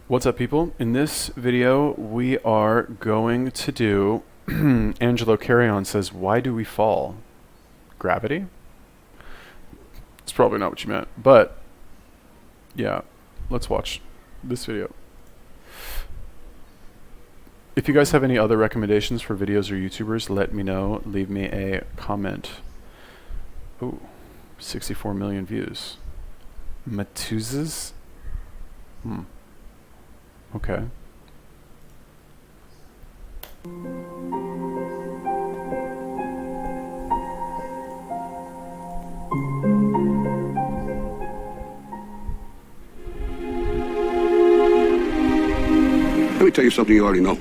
What's up, people? In this video, we are going to do Angelo Carrion says, why do we fall? Gravity? It's probably not what you meant, but yeah, let's watch this video. If you guys have any other recommendations for videos or YouTubers, let me know. Leave me a comment. Ooh, 64 million views. Mateusz's? Okay. Let me tell you something you already know.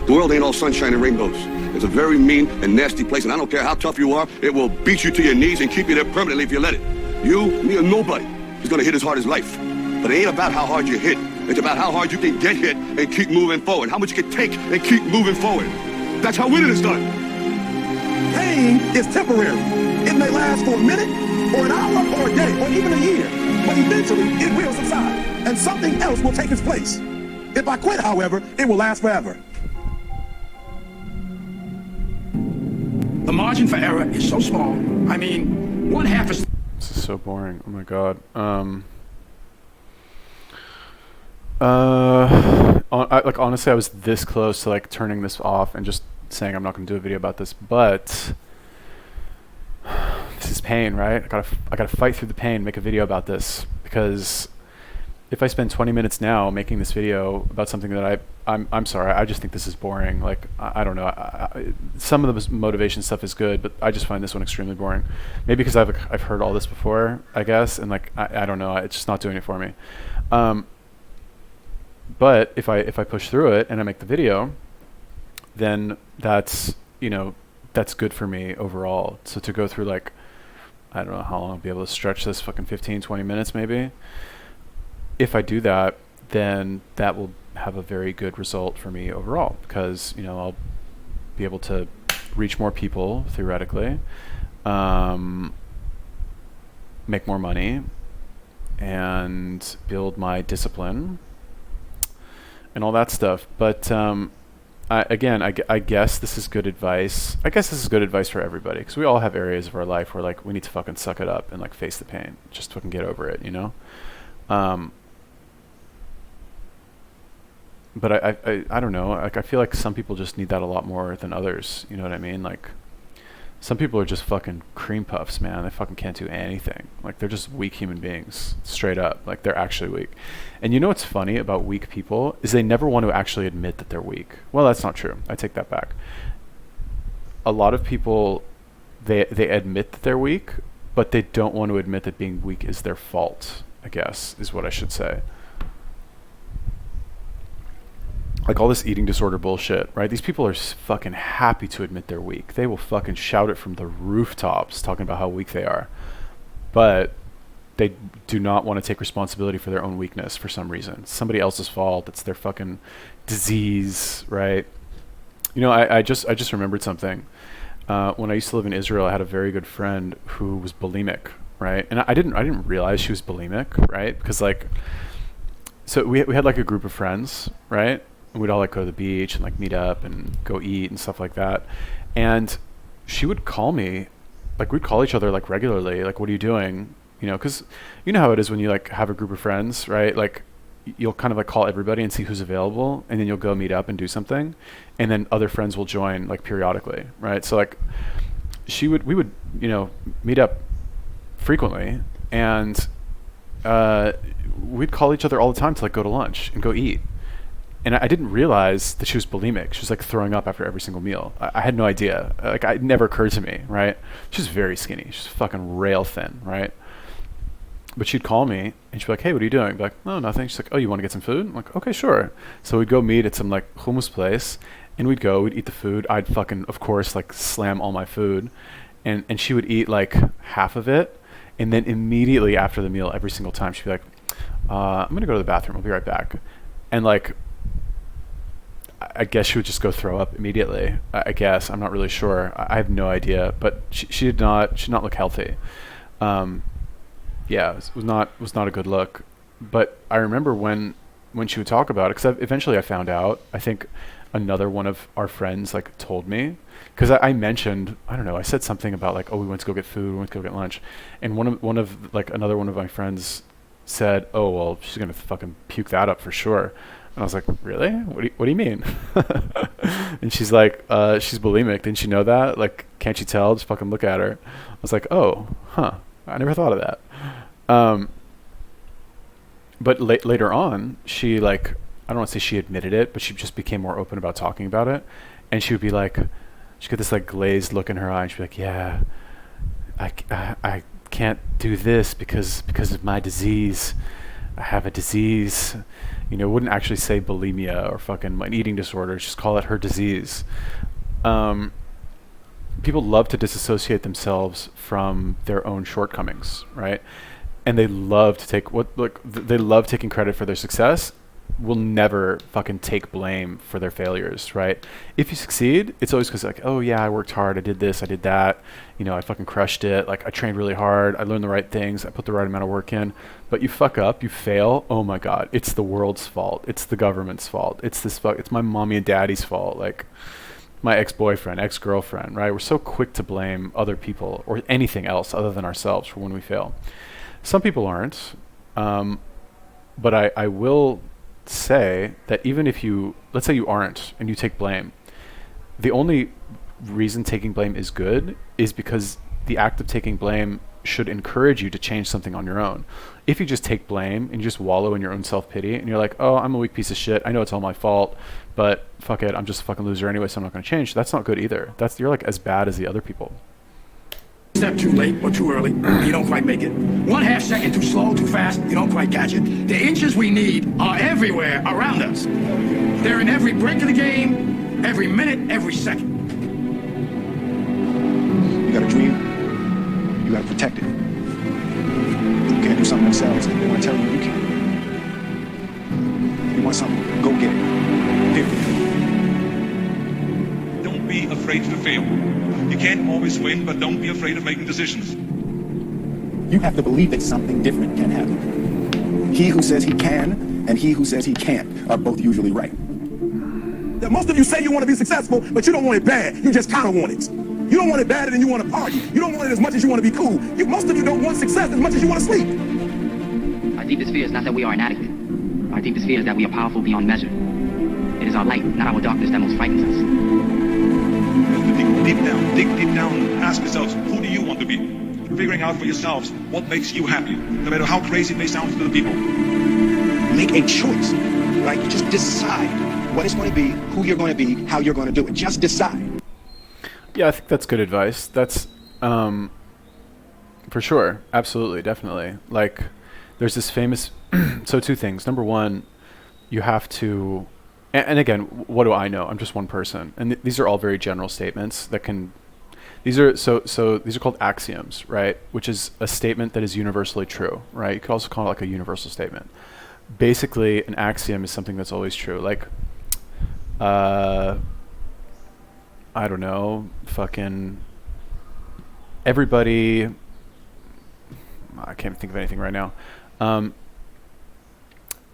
The world ain't all sunshine and rainbows. It's a very mean and nasty place, and I don't care how tough you are, it will beat you to your knees and keep you there permanently if you let it. You, me, or nobody is gonna hit as hard as life. But it ain't about how hard you hit. It's about how hard you can get hit and keep moving forward. How much you can take and keep moving forward. That's how winning is done. Pain is temporary. It may last for a minute, or an hour, or a day, or even a year. But eventually, it will subside, and something else will take its place. If I quit, however, it will last forever. The margin for error is so small. I mean, one half is... This is so boring. Oh my god. Honestly, I was this close to like turning this off and just saying I'm not going to do a video about this, but this is pain, right? I gotta fight through the pain, make a video about this, because if I spend 20 minutes now making this video about something that I'm sorry, I just think this is boring. Like, I don't know. Some of the motivation stuff is good, but I just find this one extremely boring. Maybe because I've heard all this before, I guess, and like I don't know, it's just not doing it for me. But if I push through it and I make the video, then that's good for me overall. So to go through, like, I don't know how long I'll be able to stretch this, fucking 15-20 minutes maybe. If I do that, then that will have a very good result for me overall, because I'll be able to reach more people theoretically, make more money, and build my discipline and all that stuff. But I guess this is good advice. I guess this is good advice for everybody, because we all have areas of our life where like we need to fucking suck it up and like face the pain, just fucking get over it, But I don't know. Like, I feel like some people just need that a lot more than others. You know what I mean? Like, some people are just fucking cream puffs, man. They fucking can't do anything. Like, they're just weak human beings, straight up. Like, they're actually weak. And you know what's funny about weak people is they never want to actually admit that they're weak. Well, that's not true. I take that back. A lot of people, they admit that they're weak, but they don't want to admit that being weak is their fault, I guess, is what I should say. Like all this eating disorder bullshit, right? These people are fucking happy to admit they're weak. They will fucking shout it from the rooftops talking about how weak they are. But they do not want to take responsibility for their own weakness for some reason. It's somebody else's fault. It's their fucking disease, right? I just remembered something. When I used to live in Israel, I had a very good friend who was bulimic, right? And I didn't realize she was bulimic, right? Because like, so we had like a group of friends, right? And we'd all like go to the beach and like meet up and go eat and stuff like that. And she would call me, like we'd call each other like regularly, like, what are you doing? Because you know how it is when you like have a group of friends, right? Like you'll kind of like call everybody and see who's available, and then you'll go meet up and do something, and then other friends will join like periodically, right? So like we would meet up frequently, and we'd call each other all the time to like go to lunch and go eat. And I didn't realize that she was bulimic. She was like throwing up after every single meal. I had no idea. Like, it never occurred to me, right? She's very skinny. She's fucking rail thin, right? But she'd call me and she'd be like, hey, what are you doing? I'd be like, no, nothing. She's like, oh, you want to get some food? I'm like, okay, sure. So we'd go meet at some like hummus place, and we'd eat the food. I'd fucking, of course, like slam all my food, and she would eat like half of it. And then immediately after the meal, every single time, she'd be like, I'm going to go to the bathroom. I'll be right back. And like, I guess she would just go throw up immediately. I guess, I'm not really sure. I have no idea, but she did not look healthy. Yeah, it was not a good look. But I remember when when she would talk about it, because eventually I found out, I think another one of our friends like told me, because I mentioned, I don't know, I said something about like, oh, we went to go get food, we went to go get lunch, and another one of my friends said, oh, well, she's gonna fucking puke that up for sure. And I was like, really? What do you mean? And she's like, she's bulimic. Didn't you know that? Like, can't you tell? Just fucking look at her. I was like, oh, huh. I never thought of that. But later on, she like, I don't want to say she admitted it, but she just became more open about talking about it. And she would be like, she'd get this like glazed look in her eye, and she'd be like, yeah, I can't do this because of my disease. I have a disease. You know, wouldn't actually say bulimia or fucking an eating disorder, just call it her disease. People love to disassociate themselves from their own shortcomings, right? And they love to take they love taking credit for their success. Will never fucking take blame for their failures, right? If you succeed, it's always because like, oh yeah, I worked hard, I did this, I did that, you know, I fucking crushed it, like I trained really hard, I learned the right things, I put the right amount of work in. But you fuck up, you fail, oh my god, it's the world's fault, it's the government's fault, it's my mommy and daddy's fault, like my ex-boyfriend, ex-girlfriend, right? We're so quick to blame other people or anything else other than ourselves for when we fail. Some people aren't, but I will say that even if you, let's say you aren't and you take blame, the only reason taking blame is good is because the act of taking blame should encourage you to change something on your own. If you just take blame and you just wallow in your own self-pity and you're like, oh, I'm a weak piece of shit, I know it's all my fault, but fuck it, I'm just a fucking loser anyway, so I'm not going to change. That's not good either. You're like as bad as the other people. Step too late or too early, you don't quite make it. 1/2 second too slow, too fast, you don't quite catch it. The inches we need are everywhere around us. They're in every break of the game, every minute, every second. You got a dream, you got to protect it. You can't do something themselves, they want to tell you can't. You want something, go get it. Period. Don't be afraid to fail. You can't always win, but don't be afraid of making decisions. You have to believe that something different can happen. He who says he can and he who says he can't are both usually right. Most of you say you want to be successful, but you don't want it bad. You just kind of want it. You don't want it badder than you want to party. You don't want it as much as you want to be cool. Most of you don't want success as much as you want to sleep. Our deepest fear is not that we are inadequate. Our deepest fear is that we are powerful beyond measure. It is our light, not our darkness, that most frightens us. Dig deep down, ask yourselves, who do you want to be? Figuring out for yourselves what makes you happy, no matter how crazy it may sound to the people. Make a choice, right? Just decide what it's going to be, who you're going to be, how you're going to do it. Just decide. Yeah, I think that's good advice. That's for sure. Absolutely, definitely. Like, there's this famous, so two things. Number one, you have to, and again, what do I know? I'm just one person. And these are all very general statements that can, these are called axioms, right? Which is a statement that is universally true, right? You could also call it like a universal statement. Basically, an axiom is something that's always true. Like, I don't know, fucking everybody, I can't think of anything right now.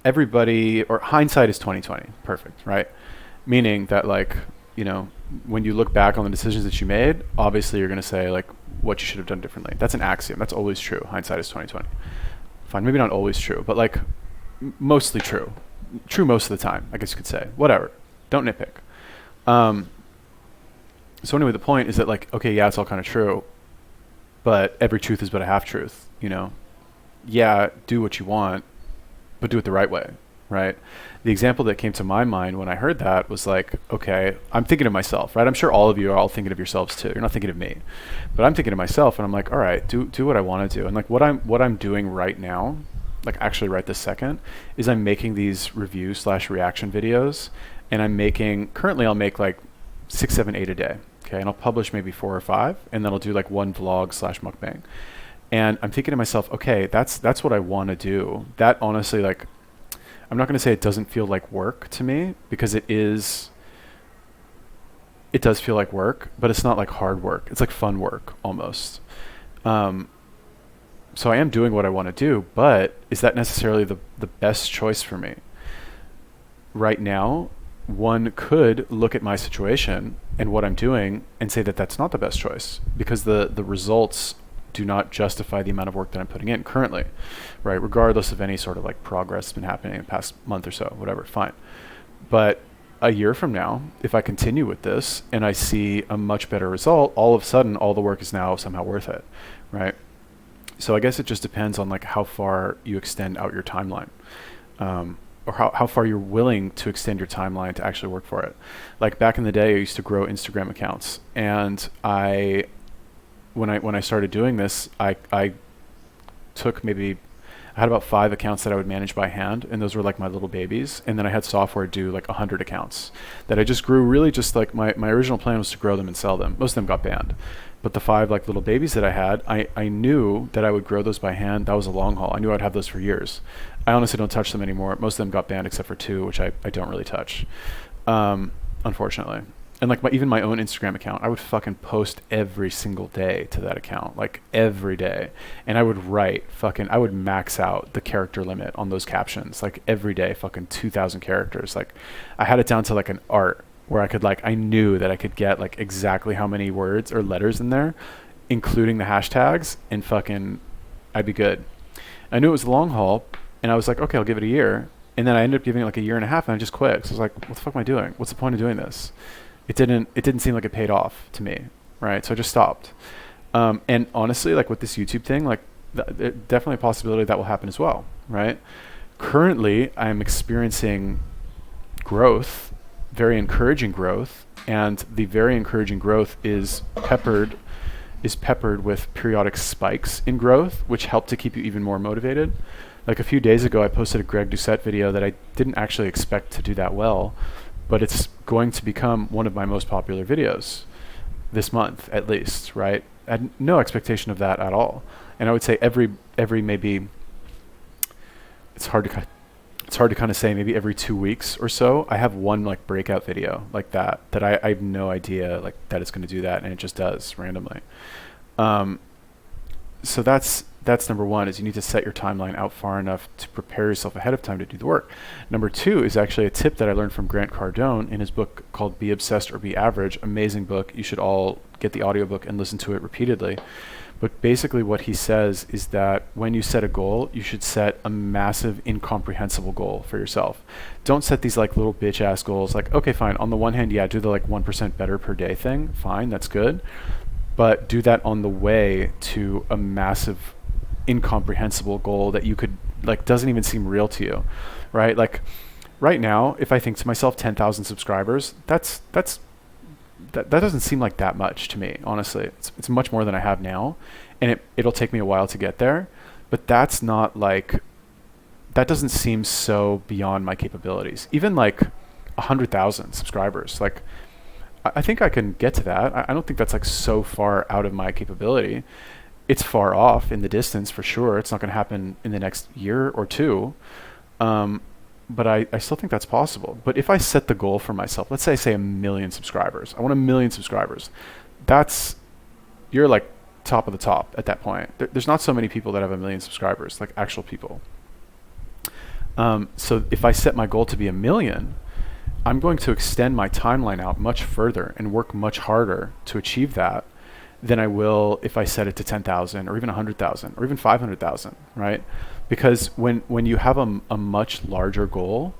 Everybody, or hindsight is 20/20, perfect, right? Meaning that, like, you know, when you look back on the decisions that you made, obviously you're going to say like what you should have done differently. That's an axiom. That's always true. Hindsight is 20/20. Fine, maybe not always true, but like mostly true. True most of the time, I guess you could say. Whatever. Don't nitpick. So anyway, the point is that, like, okay, yeah, it's all kind of true, but every truth is but a half truth, you know? Yeah, do what you want, but do it the right way, right? The example that came to my mind when I heard that was like, okay, I'm thinking of myself, right? I'm sure all of you are all thinking of yourselves too. You're not thinking of me, but I'm thinking of myself, and I'm like, all right, do what I want to do. And like what I'm doing right now, like actually right this second, is I'm making these review/reaction videos, and currently I'll make like 6, 7, 8 a day. Okay. And I'll publish maybe 4 or 5, and then I'll do like one vlog/mukbang. And I'm thinking to myself, okay, that's what I want to do. That honestly, like, I'm not going to say it doesn't feel like work to me, because it does feel like work, but it's not like hard work. It's like fun work almost. So I am doing what I want to do, but is that necessarily the best choice for me? right now, one could look at my situation and what I'm doing and say that that's not the best choice, because the results do not justify the amount of work that I'm putting in currently, right? Regardless of any sort of like progress that's been happening in the past month or so, whatever, fine. But a year from now, if I continue with this and I see a much better result, all of a sudden, all the work is now somehow worth it, right? So I guess it just depends on like how far you extend out your timeline, or how far you're willing to extend your timeline to actually work for it. Like back in the day, I used to grow Instagram accounts, and when I started doing this, I took I had about 5 accounts that I would manage by hand, and those were like my little babies. And then I had software do like 100 accounts that I just grew. Really just like my original plan was to grow them and sell them. Most of them got banned. But the 5 like little babies that I had, I knew that I would grow those by hand. That was a long haul. I knew I'd have those for years. I honestly don't touch them anymore. Most of them got banned except for 2, which I don't really touch, unfortunately. And like even my own Instagram account, I would fucking post every single day to that account, like every day. And I would I would max out the character limit on those captions, like every day, fucking 2,000 characters. Like I had it down to like an art where I knew that I could get like exactly how many words or letters in there, including the hashtags, and fucking I'd be good. I knew it was a long haul, and I was like, okay, I'll give it a year. And then I ended up giving it like a year and a half, and I just quit. So I was like, what the fuck am I doing? What's the point of doing this? It didn't seem like it paid off to me, right? So I just stopped. And honestly, like with this YouTube thing, like definitely a possibility that will happen as well, right? Currently, I'm experiencing growth, very encouraging growth, and the very encouraging growth is peppered with periodic spikes in growth, which help to keep you even more motivated. Like a few days ago, I posted a Greg Doucette video that I didn't actually expect to do that well, but it's going to become one of my most popular videos this month, at least, right? I had no expectation of that at all. And I would say every maybe, it's hard to kind of say, maybe every 2 weeks or so, I have one like breakout video like that I have no idea like that it's going to do that, and it just does randomly. So that's number one, is you need to set your timeline out far enough to prepare yourself ahead of time to do the work. Number 2 is actually a tip that I learned from Grant Cardone in his book called Be Obsessed or Be Average. Amazing book. You should all get the audiobook and listen to it repeatedly. But basically what he says is that when you set a goal, you should set a massive, incomprehensible goal for yourself. Don't set these like little bitch ass goals like, okay, fine. On the one hand, yeah, do the like 1% better per day thing. Fine, that's good. But do that on the way to a massive, incomprehensible goal that you could like doesn't even seem real to you, right? Like right now, if I think to myself 10,000 subscribers, that doesn't seem like that much to me, honestly. It's much more than I have now, and it'll take me a while to get there, but that doesn't seem so beyond my capabilities. Even like 100,000 subscribers, like I think I can get to that. I don't think that's like so far out of my capability. It's far off in the distance for sure. It's not going to happen in the next year or 2. But I still think that's possible. But if I set the goal for myself, let's say 1 million subscribers. I want 1 million subscribers. You're like top of the top at that point. There's not so many people that have 1 million subscribers, like actual people. So if I set my goal to be 1 million, I'm going to extend my timeline out much further and work much harder to achieve that than I will if I set it to 10,000 or even 100,000 or even 500,000, right? Because when you have a much larger goal,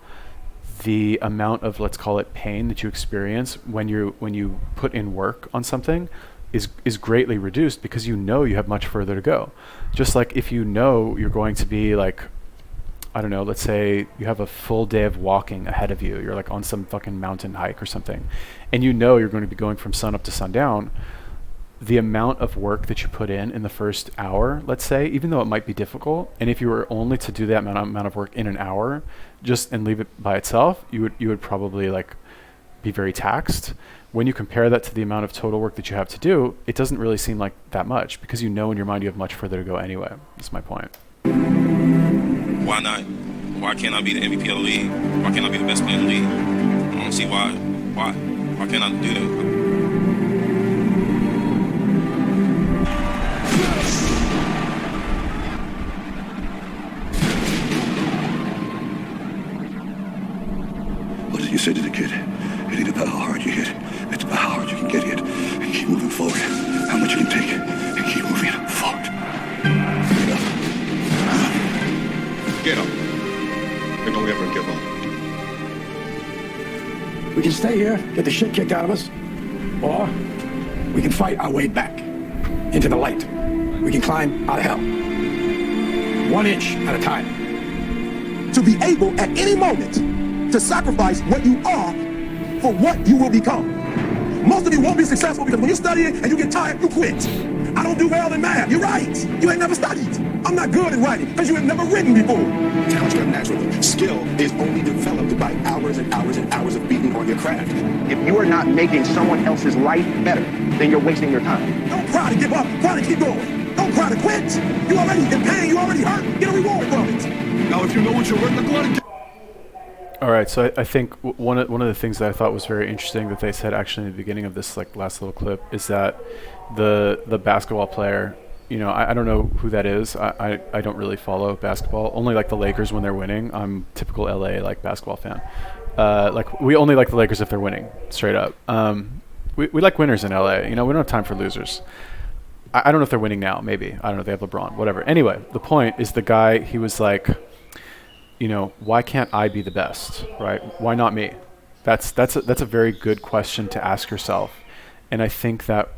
the amount of, let's call it, pain that you experience when you put in work on something is greatly reduced, because you have much further to go. Just like if you're going to be like, I don't know, let's say you have a full day of walking ahead of you. You're like on some fucking mountain hike or something, and you're going to be going from sun up to sundown. The amount of work that you put in the first hour, let's say, even though it might be difficult, and if you were only to do that amount of work in an hour just and leave it by itself, you would probably like be very taxed. When you compare that to the amount of total work that you have to do, it doesn't really seem like that much, because in your mind you have much further to go anyway. That's my point. Why not? Why can't I be the MVP of the league? Why can't I be the best player in the league? I don't see why. Why can't I do that? What did you say to the kid? It ain't about how hard you hit. It's about how hard you can get hit and keep moving forward. How much you can take and keep moving forward. Get up. Get up. And don't ever give up. We can stay here, get the shit kicked out of us, or we can fight our way back into the light. We can climb out of hell. 1 inch at a time. To be able at any moment to sacrifice what you are for what you will become. Most of you won't be successful because when you're studying and you get tired, you quit. I don't do well in math. You're right. You ain't never studied. I'm not good at writing because you have never written before. Talent comes naturally. Skill is only developed by hours and hours and hours of beating on your craft. If you are not making someone else's life better, then you're wasting your time. Don't cry to give up. Cry to keep going. Don't cry to quit. You already in pain. You already hurt. Get a reward from it. Now, if you know what you're worth, go out and get. All right, so I think one of the things that I thought was very interesting that they said actually in the beginning of this like last little clip is that the basketball player, you know, I don't know who that is. I don't really follow basketball. Only like the Lakers when they're winning. I'm typical LA like basketball fan. Like we only like the Lakers if they're winning, straight up. We like winners in LA. You know, we don't have time for losers. I don't know if they're winning now. Maybe I don't know. They have LeBron. Whatever. Anyway, the point is the guy. He was like, you know, why can't I be the best, right? Why not me? That's a very good question to ask yourself, and I think that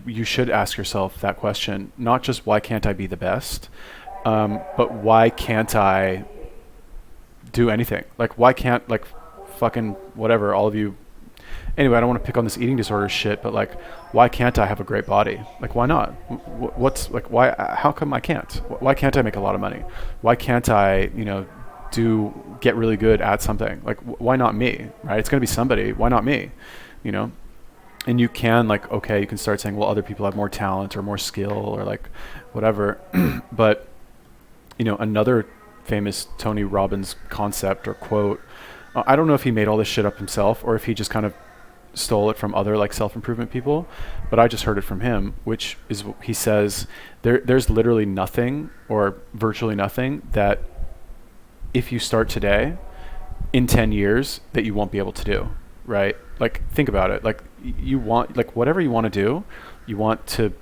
you should ask yourself that question. Not just why can't I be the best, but why can't I do anything? Like why can't like fucking whatever all of you. Anyway, I don't want to pick on this eating disorder shit, but like, why can't I have a great body? Like, why not? What's like, why? How come I can't? Why can't I make a lot of money? Why can't I, you know, get really good at something? Like, why not me? Right? It's gonna be somebody. Why not me? You know. And you can like, okay, you can start saying, well, other people have more talent or more skill or like, whatever. But, you know, another famous Tony Robbins concept or quote. I don't know if he made all this shit up himself or if he just kind of stole it from other like self-improvement people, but I just heard it from him, which is he says there's literally nothing or virtually nothing that if you start today in 10 years that you won't be able to do, right? Like think about it. Like you want like whatever you want to do, you want to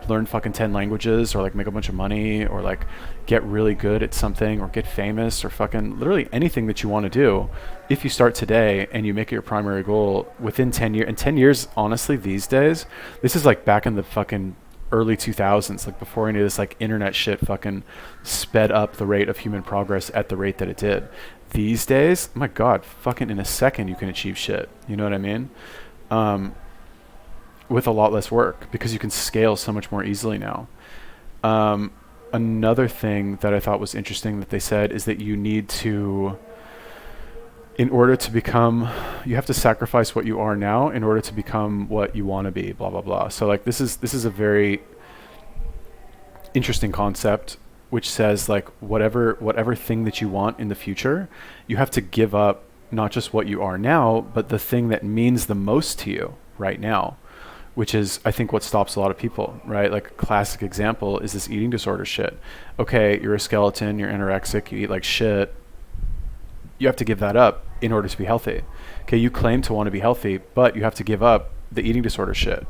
learn fucking 10 languages or like make a bunch of money or like get really good at something or get famous or fucking literally anything that you want to do. If you start today and you make it your primary goal within 10 years, and 10 years, honestly, these days, this is like back in the fucking early 2000s, like before any of this like internet shit fucking sped up the rate of human progress at the rate that it did. These days, my God, fucking in a second you can achieve shit. You know what I mean? With a lot less work because you can scale so much more easily now. Another thing that I thought was interesting that they said is that you need to, in order to become, you have to sacrifice what you are now in order to become what you want to be, blah, blah, blah. So like this is a very interesting concept which says like whatever thing that you want in the future, you have to give up not just what you are now, but the thing that means the most to you right now. Which is, I think, what stops a lot of people, right? Like a classic example is this eating disorder shit. Okay, you're a skeleton, you're anorexic, you eat like shit. You have to give that up in order to be healthy. Okay, you claim to want to be healthy, but you have to give up the eating disorder shit.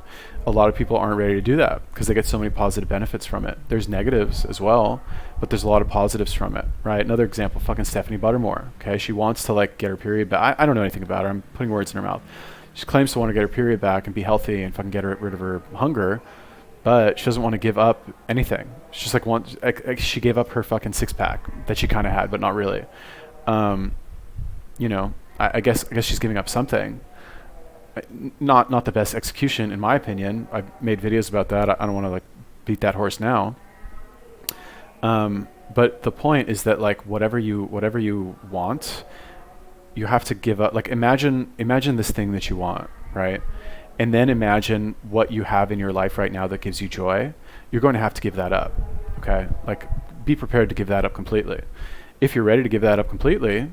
A lot of people aren't ready to do that because they get so many positive benefits from it. There's negatives as well, but there's a lot of positives from it, right? Another example, fucking Stephanie Buttermore. Okay, she wants to like get her period back. I don't know anything about her. I'm putting words in her mouth. She claims to want to get her period back and be healthy and fucking get rid of her hunger, but she doesn't want to give up anything. She just like she gave up her fucking six pack that she kind of had, but not really. You know, I guess she's giving up something. Not the best execution in my opinion. I've made videos about that. I don't want to like beat that horse now. But the point is that like whatever you want, you have to give up. Like imagine this thing that you want, right? And then imagine what you have in your life right now that gives you joy. You're going to have to give that up, okay? Like be prepared to give that up completely. If you're ready to give that up completely,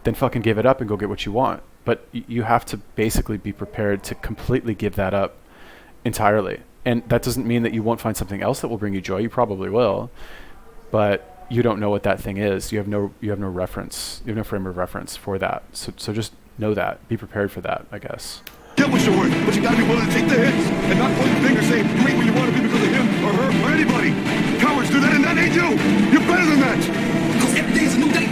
then fucking give it up and go get what you want. But you have to basically be prepared to completely give that up entirely. And that doesn't mean that you won't find something else that will bring you joy. You probably will. But you don't know what that thing is. You have no reference. You have no frame of reference for that. So just know that. Be prepared for that, I guess. Get what's your worth, but you gotta be willing to take the hits and not point the finger saying you ain't where you want to be because of him or her or anybody. Cowards do that, and that ain't you. You're better than that. Because every day is a new day.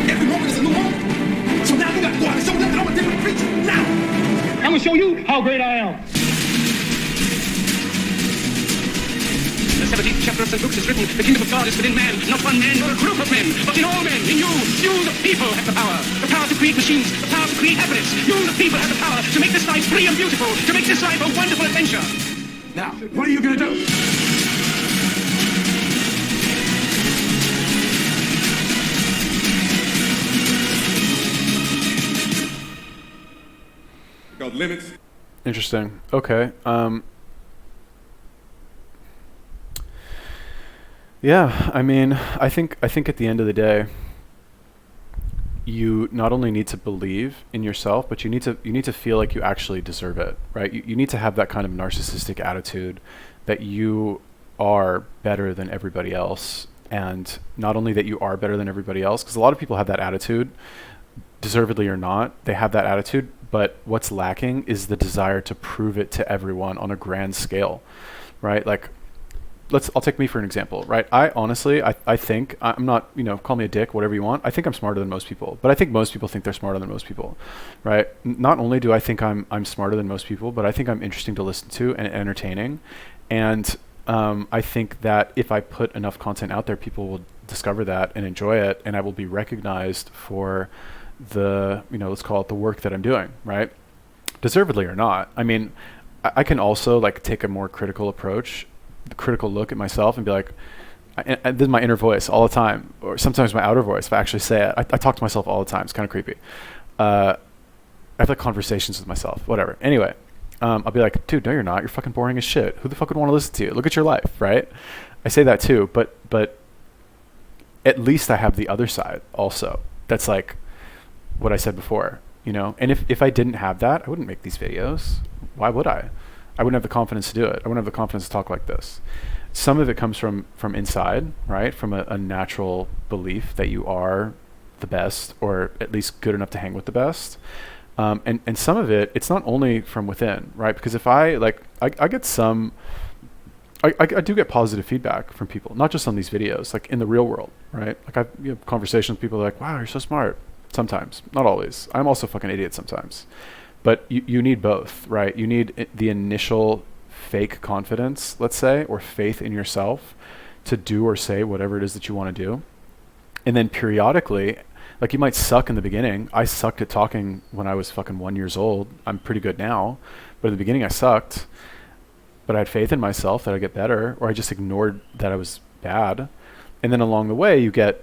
Every moment is a new moment. So now you got to go out and show them that I'm a different creature. Now, I'm going to show you how great I am. The 17th chapter of St. Luke is written, the kingdom of God is within man, not one man, nor a group of men, but in all men, in you. You, the people, have the power. The power to create machines, the power to create happiness. You, the people, have the power to make this life free and beautiful, to make this life a wonderful adventure. Now, what are you going to do? Got limits. Interesting. Okay. Yeah, I mean, I think at the end of the day, you not only need to believe in yourself, but you need to feel like you actually deserve it, right? You need to have that kind of narcissistic attitude that you are better than everybody else, and not only that you are better than everybody else, because a lot of people have that attitude, deservedly or not, they have that attitude, but what's lacking is the desire to prove it to everyone on a grand scale, right? Like, I'll take me for an example, right? I honestly, I think, I'm not, call me a dick, whatever you want. I think I'm smarter than most people, but I think most people think they're smarter than most people, right? Not only do I think I'm smarter than most people, but I think I'm interesting to listen to and entertaining. And I think that if I put enough content out there, people will discover that and enjoy it, and I will be recognized for the, let's call it the work that I'm doing, right? Deservedly or not. I mean, I can also like take a more critical look at myself and be like, and this is my inner voice all the time, or sometimes my outer voice, if I actually say it. I talk to myself all the time. It's kind of creepy. I have like conversations with myself, whatever. Anyway, I'll be like, dude, no, you're not. You're fucking boring as shit. Who the fuck would want to listen to you? Look at your life, right? I say that too, but at least I have the other side also. That's like what I said before, and if I didn't have that, I wouldn't make these videos. Why would I? I wouldn't have the confidence to do it. I wouldn't have the confidence to talk like this. Some of it comes from inside, right? From a natural belief that you are the best, or at least good enough to hang with the best. And some of it, it's not only from within, right? Because if I get some, I do get positive feedback from people, not just on these videos, like in the real world, right? Like I have conversations with people like, wow, you're so smart. Sometimes, not always. I'm also a fucking idiot sometimes. But you need both, right? You need the initial fake confidence, let's say, or faith in yourself to do or say whatever it is that you want to do. And then periodically, like you might suck in the beginning. I sucked at talking when I was fucking 1 year old. I'm pretty good now. But in the beginning I sucked. But I had faith in myself that I'd get better, or I just ignored that I was bad. And then along the way you get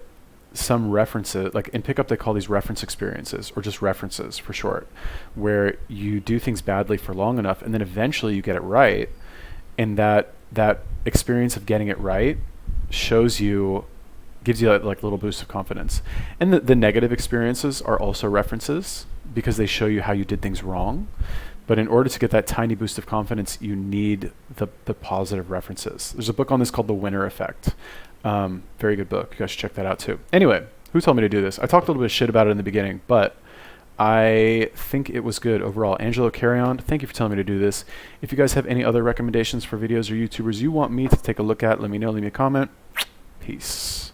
some references, like in pickup they call these reference experiences, or just references for short, where you do things badly for long enough and then eventually you get it right, and that experience of getting it right gives you like a little boost of confidence. And the negative experiences are also references because they show you how you did things wrong. But in order to get that tiny boost of confidence, you need the positive references. There's a book on this called The Winner Effect. Very good book. You guys should check that out too. Anyway, who told me to do this? I talked a little bit of shit about it in the beginning, but I think it was good overall. Angelo Carrion, thank you for telling me to do this. If you guys have any other recommendations for videos or YouTubers you want me to take a look at, let me know. Leave me a comment. Peace.